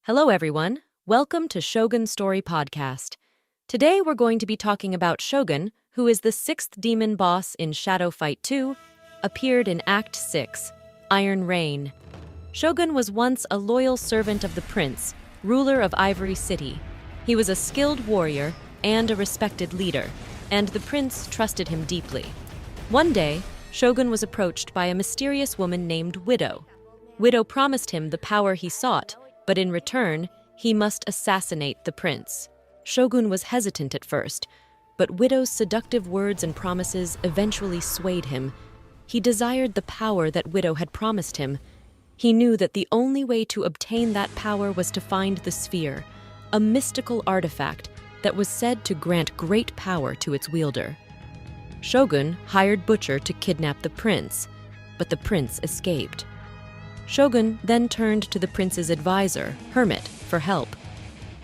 Hello, everyone. Welcome to Shogun Story Podcast. Today, we're going to be talking about Shogun, who is the sixth demon boss in Shadowfight 2, appeared in Act 6, Iron Reign. Shogun was once a loyal servant of the prince, ruler of Ivory City. He was a skilled warrior and a respected leader, and the prince trusted him deeply. One day, Shogun was approached by a mysterious woman named Widow. Widow promised him the power he sought, but in return, he must assassinate the prince. Shogun was hesitant at first, but Widow's seductive words and promises eventually swayed him. He desired the power that Widow had promised him. He knew that the only way to obtain that power was to find the sphere, a mystical artifact that was said to grant great power to its wielder. Shogun hired Butcher to kidnap the prince, but the prince escaped. Shogun then turned to the prince's advisor, Hermit, for help.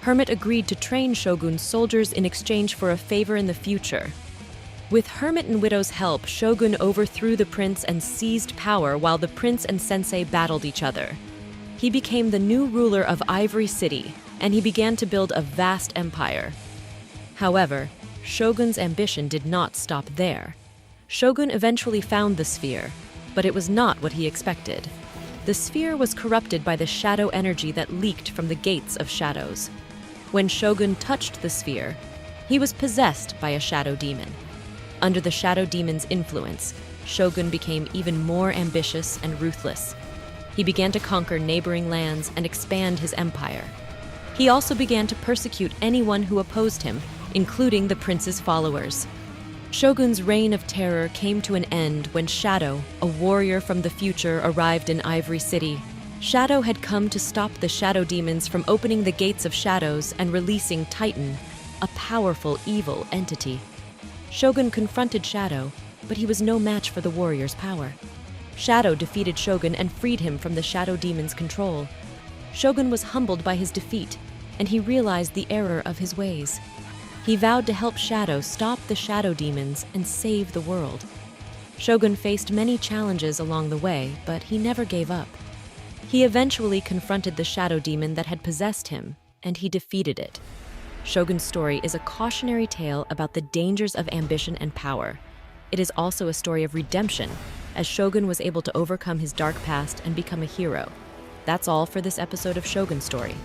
Hermit agreed to train Shogun's soldiers in exchange for a favor in the future. With Hermit and Widow's help, Shogun overthrew the prince and seized power while the prince and sensei battled each other. He became the new ruler of Ivory City, and he began to build a vast empire. However, Shogun's ambition did not stop there. Shogun eventually found the sphere, but it was not what he expected. The sphere was corrupted by the shadow energy that leaked from the gates of shadows. When Shogun touched the sphere, he was possessed by a shadow demon. Under the shadow demon's influence, Shogun became even more ambitious and ruthless. He began to conquer neighboring lands and expand his empire. He also began to persecute anyone who opposed him, including the prince's followers. Shogun's reign of terror came to an end when Shadow, a warrior from the future, arrived in Ivory City. Shadow had come to stop the shadow demons from opening the gates of shadows and releasing Titan, a powerful evil entity. Shogun confronted Shadow, but he was no match for the warrior's power. Shadow defeated Shogun and freed him from the shadow demon's control. Shogun was humbled by his defeat, and he realized the error of his ways. He vowed to help Shadow stop the shadow demons and save the world. Shogun faced many challenges along the way, but he never gave up. He eventually confronted the shadow demon that had possessed him, and he defeated it. Shogun's story is a cautionary tale about the dangers of ambition and power. It is also a story of redemption, as Shogun was able to overcome his dark past and become a hero. That's all for this episode of Shogun Story.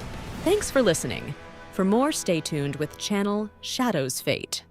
Thanks for listening. For more, stay tuned with channel Shadow's Fate.